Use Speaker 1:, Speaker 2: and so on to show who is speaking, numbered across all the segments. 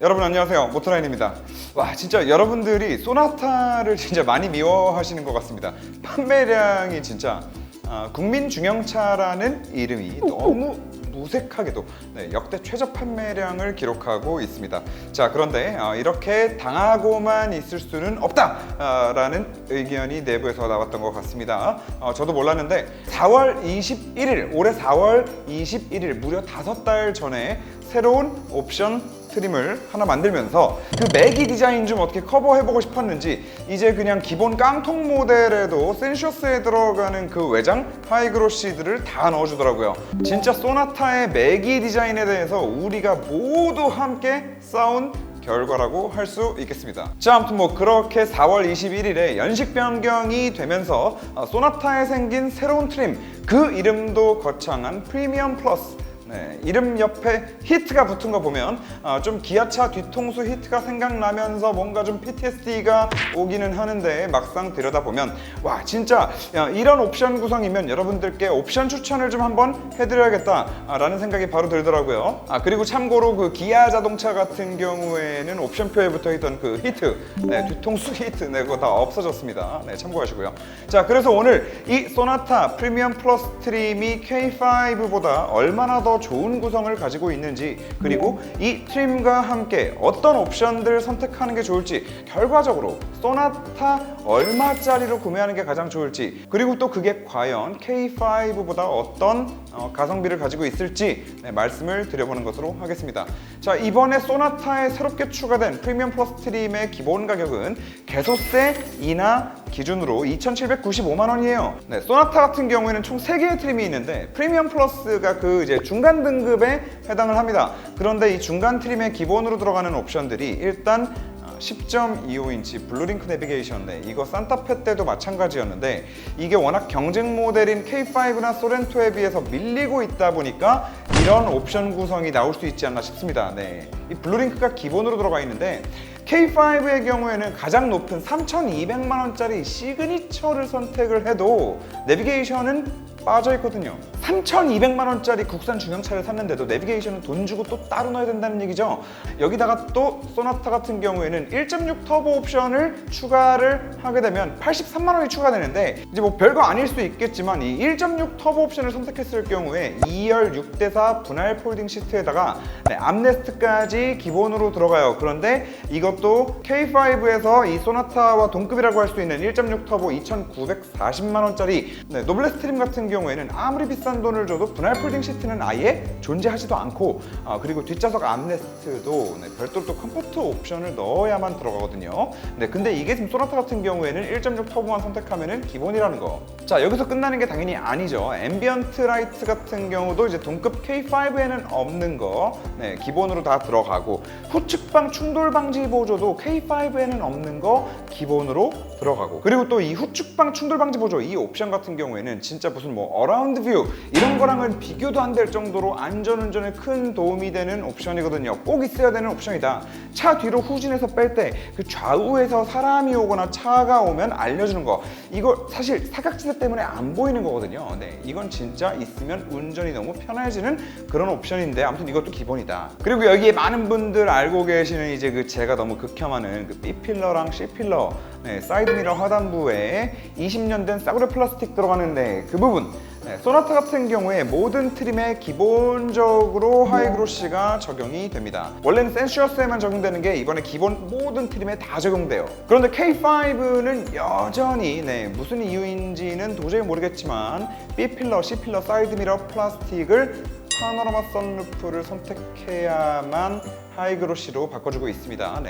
Speaker 1: 여러분 안녕하세요, 모토라인입니다. 와, 진짜 여러분들이 소나타를 진짜 많이 미워하시는 것 같습니다. 판매량이 진짜 국민 중형차라는 이름이 너무 무색하게도 역대 최저 판매량을 기록하고 있습니다. 자, 그런데 이렇게 당하고만 있을 수는 없다라는 의견이 내부에서 나왔던 것 같습니다. 저도 몰랐는데 4월 21일, 올해 4월 21일 무려 5달 전에 새로운 옵션 트림을 하나 만들면서 그 매기 디자인 좀 어떻게 커버해보고 싶었는지 이제 그냥 기본 깡통 모델에도 센슈어스에 들어가는 그 외장 하이그로시들을 다 넣어주더라고요. 진짜 소나타의 매기 디자인에 대해서 우리가 모두 함께 싸운 결과라고 할 수 있겠습니다. 자, 아무튼 뭐 그렇게 4월 21일에 연식 변경이 되면서 소나타에 생긴 새로운 트림, 그 이름도 거창한 프리미엄 플러스, 이름 옆에 히트가 붙은 거 보면 좀 기아차 뒤통수 히트가 생각나면서 뭔가 좀 PTSD가 오기는 하는데 막상 들여다보면 와, 진짜 이런 옵션 구성이면 여러분들께 옵션 추천을 좀 한번 해드려야겠다 라는 생각이 바로 들더라고요. 그리고 참고로 그 기아 자동차 같은 경우에는 옵션표에 붙어있던 그 히트, 뒤통수 히트 그거 다 없어졌습니다. 참고하시고요. 자, 그래서 오늘 이 소나타 프리미엄 플러스 트림이 K5보다 얼마나 더 좋은 구성을 가지고 있는지, 그리고 이 트림과 함께 어떤 옵션들을 선택하는 게 좋을지, 결과적으로 소나타 얼마짜리로 구매하는 게 가장 좋을지, 그리고 또 그게 과연 K5보다 어떤 가성비를 가지고 있을지 말씀을 드려보는 것으로 하겠습니다. 자, 이번에 소나타에 새롭게 추가된 프리미엄 플러스 트림의 기본 가격은 개소세 인하 기준으로 2,795만 원이에요. 소나타 같은 경우에는 총 3개의 트림이 있는데 프리미엄 플러스가 그 이제 중간 등급에 해당을 합니다. 그런데 이 중간 트림의 기본으로 들어가는 옵션들이 일단 10.25인치 블루링크 내비게이션, 이거 산타페 때도 마찬가지였는데 이게 워낙 경쟁 모델인 K5나 소렌토에 비해서 밀리고 있다 보니까 이런 옵션 구성이 나올 수 있지 않나 싶습니다. 이 블루링크가 기본으로 들어가 있는데 K5의 경우에는 가장 높은 3,200만 원짜리 시그니처를 선택을 해도 내비게이션은 빠져 있거든요. 3,200만 원짜리 국산 중형차를 샀는데도 내비게이션은 돈 주고 또 따로 넣어야 된다는 얘기죠. 여기다가 또 소나타 같은 경우에는 1.6 터보 옵션을 추가를 하게 되면 83만 원이 추가되는데, 이제 뭐 별거 아닐 수 있겠지만 이 1.6 터보 옵션을 선택했을 경우에 2열 6대4 분할 폴딩 시트에다가 암레스트까지 기본으로 들어가요. 그런데 이것도 K5에서 이 소나타와 동급이라고 할 수 있는 1.6 터보 2,940만 원짜리 노블레스 트림 같은 경우에는 아무리 비싼 돈을 줘도 분할 폴딩 시트는 아예 존재하지도 않고, 그리고 뒷좌석 암레스트도 별도로 또 컴포트 옵션을 넣어야만 들어가거든요. 근데 이게 지금 소나타 같은 경우에는 1.6 터보만 선택하면은 기본이라는 거. 자, 여기서 끝나는 게 당연히 아니죠. 앰비언트 라이트 같은 경우도 이제 동급 K5에는 없는 거 기본으로 다 들어가고, 후측방 충돌 방지 보조도 K5에는 없는 거 기본으로 들어가고, 그리고 또 이 후측방 충돌 방지 보조 이 옵션 같은 경우에는 진짜 무슨 뭐 어라운드 뷰 이런 거랑은 비교도 안 될 정도로 안전운전에 큰 도움이 되는 옵션이거든요. 꼭 있어야 되는 옵션이다. 차 뒤로 후진해서 뺄 때 그 좌우에서 사람이 오거나 차가 오면 알려주는 거, 이거 사실 사각지대 때문에 안 보이는 거거든요. 이건 진짜 있으면 운전이 너무 편해지는 그런 옵션인데, 아무튼 이것도 기본이다. 그리고 여기에 많은 분들 알고 계시는 이제 그 제가 너무 극혐하는 그 B필러랑 C필러, 사이드미러 하단부에 20년 된 싸구려 플라스틱 들어가는데 그 부분, 소나타 같은 경우에 모든 트림에 기본적으로 하이그로시가 적용이 됩니다. 원래는 센슈어스에만 적용되는 게 이번에 기본 모든 트림에 다 적용돼요. 그런데 K5는 여전히 무슨 이유인지는 도저히 모르겠지만 B필러, C필러, 사이드미러 플라스틱을 파노라마 선루프를 선택해야만 하이그로시로 바꿔주고 있습니다.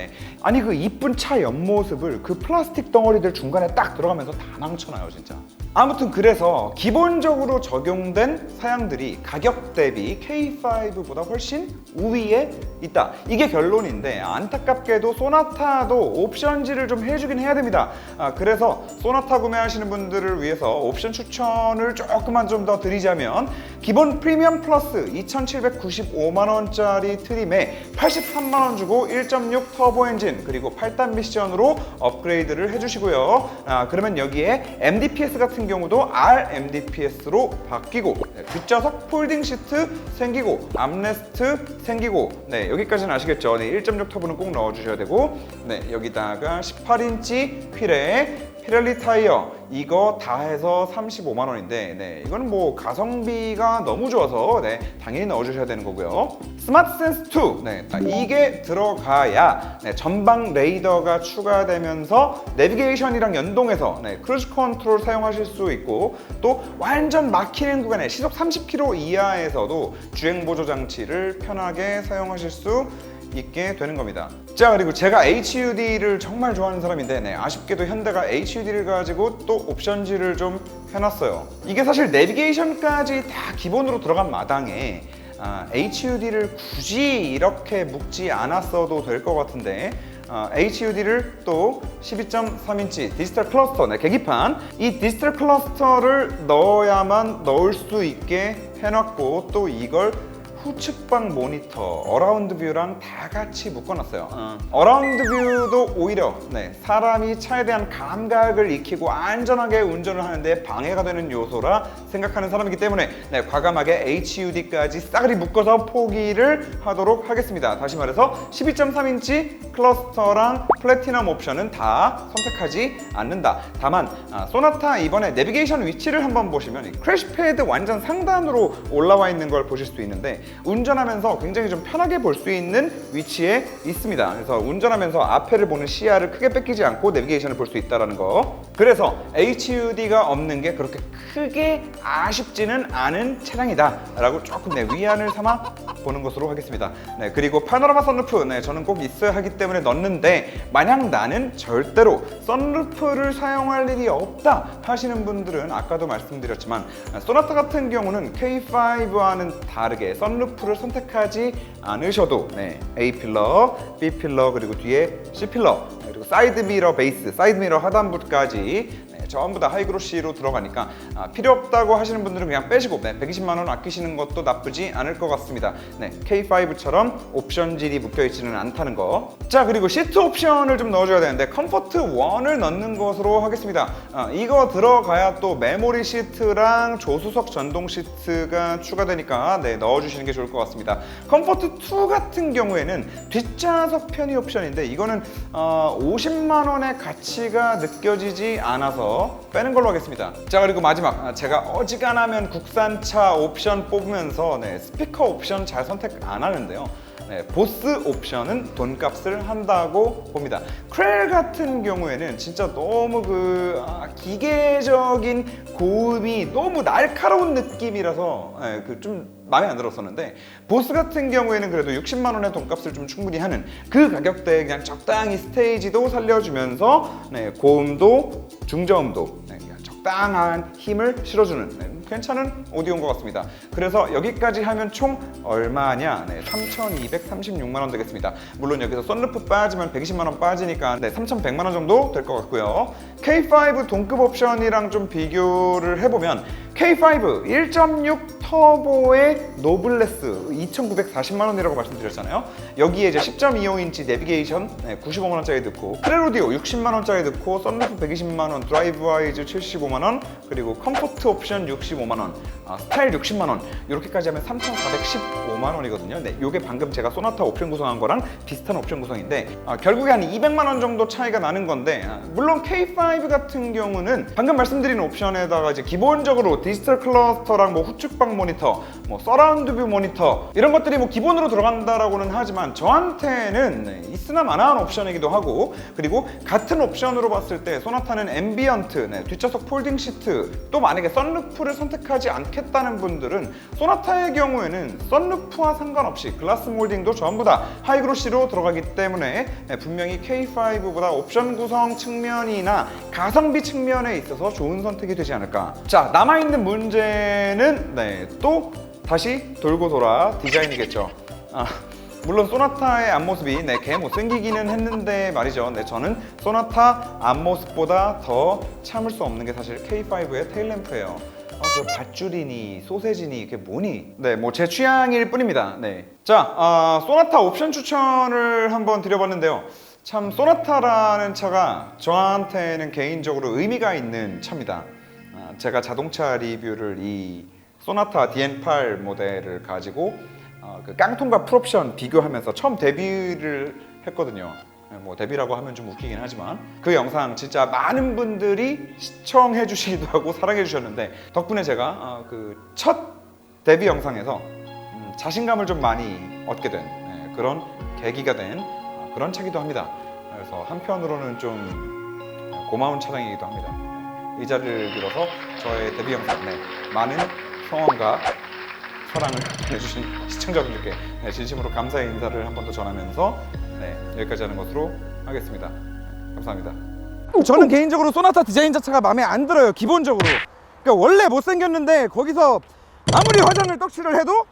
Speaker 1: 아니 그 이쁜 차 옆모습을 그 플라스틱 덩어리들 중간에 딱 들어가면서 다 망쳐놔요 진짜. 아무튼 그래서 기본적으로 적용된 사양들이 가격 대비 K5보다 훨씬 우위에 있다, 이게 결론인데, 안타깝게도 소나타도 옵션지를 좀 해주긴 해야 됩니다. 그래서 소나타 구매하시는 분들을 위해서 옵션 추천을 조금만 좀 더 드리자면 기본 프리미엄 플러스 2,795만원짜리 트림에 83만원 주고 1.6 터보 엔진 그리고 8단 미션으로 업그레이드를 해주시고요. 그러면 여기에 MDPS 같은 경우도 RMDPS로 바뀌고 뒷좌석 폴딩 시트 생기고 암레스트 생기고 여기까지는 아시겠죠? 1.6 터보는 꼭 넣어주셔야 되고 여기다가 18인치 휠에 피렐리 타이어 이거 다 해서 35만원인데 이거는 뭐 가성비가 너무 좋아서 당연히 넣어주셔야 되는 거고요. 스마트 센스 2 이게 들어가야 전방 레이더가 추가되면서 내비게이션이랑 연동해서 크루즈 컨트롤 사용하실 수 있고 또 완전 막히는 구간에 시속 30km 이하에서도 주행 보조 장치를 편하게 사용하실 수 있게 되는 겁니다. 자, 그리고 제가 HUD를 정말 좋아하는 사람인데 아쉽게도 현대가 HUD를 가지고 또 옵션지를 좀 해놨어요. 이게 사실 내비게이션까지 다 기본으로 들어간 마당에 HUD를 굳이 이렇게 묶지 않았어도 될 것 같은데 HUD를 또 12.3인치 디지털 클러스터 계기판 이 디지털 클러스터를 넣어야만 넣을 수 있게 해놨고 또 이걸 후측방 모니터, 어라운드 뷰랑 다 같이 묶어놨어요. 어라운드 뷰도 오히려 사람이 차에 대한 감각을 익히고 안전하게 운전을 하는데 방해가 되는 요소라 생각하는 사람이기 때문에 과감하게 HUD까지 싸그리 묶어서 포기를 하도록 하겠습니다. 다시 말해서 12.3인치 클러스터랑 플래티넘 옵션은 다 선택하지 않는다. 다만 소나타 이번에 내비게이션 위치를 한번 보시면 크래시 패드 완전 상단으로 올라와 있는 걸 보실 수도 있는데 운전하면서 굉장히 좀 편하게 볼 수 있는 위치에 있습니다. 그래서 운전하면서 앞에를 보는 시야를 크게 뺏기지 않고 내비게이션을 볼 수 있다는 거. 그래서 HUD가 없는 게 그렇게 크게 아쉽지는 않은 차량이다 라고 조금 위안을 삼아 보는 것으로 하겠습니다. 그리고 파노라마 선루프 저는 꼭 있어야 하기 때문에 넣는데 만약 나는 절대로 선루프를 사용할 일이 없다 하시는 분들은 아까도 말씀드렸지만 소나타 같은 경우는 K5와는 다르게 선루프를 선택하지 않으셔도 A 필러, B 필러 그리고 뒤에 C 필러 그리고 사이드 미러 베이스, 사이드 미러 하단부까지 전부 다 하이그로시로 들어가니까 필요 없다고 하시는 분들은 그냥 빼시고 120만원 아끼시는 것도 나쁘지 않을 것 같습니다. K5처럼 옵션질이 묶여있지는 않다는 거. 자, 그리고 시트 옵션을 좀 넣어줘야 되는데 컴포트 1을 넣는 것으로 하겠습니다. 이거 들어가야 또 메모리 시트랑 조수석 전동 시트가 추가되니까 넣어주시는 게 좋을 것 같습니다. 컴포트 2 같은 경우에는 뒷좌석 편의 옵션인데 이거는 50만원의 가치가 느껴지지 않아서 빼는 걸로 하겠습니다. 자, 그리고 마지막 제가 어지간하면 국산차 옵션 뽑으면서 스피커 옵션 잘 선택 안 하는데요. 보스 옵션은 돈값을 한다고 봅니다. 크렐 같은 경우에는 진짜 너무 기계적인 고음이 너무 날카로운 느낌이라서 좀 마음에 안 들었었는데 보스 같은 경우에는 그래도 60만원의 돈값을 좀 충분히 하는 그 가격대에 그냥 적당히 스테이지도 살려주면서 고음도 중저음도 적당한 힘을 실어주는 괜찮은 오디오인 것 같습니다. 그래서 여기까지 하면 총 얼마냐? 3,236만원 되겠습니다. 물론 여기서 썬루프 빠지면 120만원 빠지니까 3,100만원 정도 될 것 같고요. K5 동급 옵션이랑 좀 비교를 해보면 K5 1.6 터보의 노블레스 2,940만원이라고 말씀드렸잖아요. 여기에 이제 10.25인치 내비게이션 95만원짜리 넣고 크렐 오디오 60만원짜리 넣고 썬루프 120만원, 드라이브 와이즈 75만원 그리고 컴포트 옵션 65만원, 스타일 60만원 이렇게까지 하면 3,415만원이거든요. 요게 방금 제가 소나타 옵션 구성한 거랑 비슷한 옵션 구성인데 결국에 한 200만원 정도 차이가 나는 건데 물론 K5 같은 경우는 방금 말씀드린 옵션에다가 이제 기본적으로 디지털 클러스터랑 후측방 모니터, 서라운드 뷰 모니터 이런 것들이 기본으로 들어간다라고는 하지만 저한테는 있으나 마나한 옵션이기도 하고 그리고 같은 옵션으로 봤을 때 소나타는 앰비언트, 뒷좌석 폴딩 시트 또 만약에 썬루프를 선택하지 않겠다는 분들은 소나타의 경우에는 썬루프와 상관없이 글라스 몰딩도 전부 다 하이그로시로 들어가기 때문에 분명히 K5보다 옵션 구성 측면이나 가성비 측면에 있어서 좋은 선택이 되지 않을까. 자, 남아있는 문제는 또 다시 돌고 돌아 디자인이겠죠. 물론 소나타의 앞모습이 개 못생기기는 했는데 말이죠. 저는 소나타 앞모습보다 더 참을 수 없는 게 사실 K5의 테일램프예요. 그 밧줄이니 소세지니 그게 뭐니? 네, 뭐 제 취향일 뿐입니다. 네. 자, 소나타 옵션 추천을 한번 드려봤는데요. 참 소나타라는 차가 저한테는 개인적으로 의미가 있는 차입니다. 제가 자동차 리뷰를 이 소나타 DN8 모델을 가지고 그 깡통과 풀옵션 비교하면서 처음 데뷔를 했거든요. 뭐 데뷔라고 하면 좀 웃기긴 하지만 그 영상 진짜 많은 분들이 시청해 주시기도 하고 사랑해 주셨는데 덕분에 제가 그 첫 데뷔 영상에서 자신감을 좀 많이 얻게 된 그런 계기가 된 그런 차기도 합니다. 그래서 한편으로는 좀 고마운 차량이기도 합니다. 이 자리를 빌어서 저의 데뷔 영상 많은 성원과 사랑을 해주신 시청자분들께 진심으로 감사의 인사를 한 번 더 전하면서 여기까지 하는 것으로 하겠습니다. 감사합니다.
Speaker 2: 저는 개인적으로 소나타 디자인 자체가 마음에 안 들어요. 기본적으로. 그러니까 원래 못생겼는데 거기서 아무리 화장을 떡칠을 해도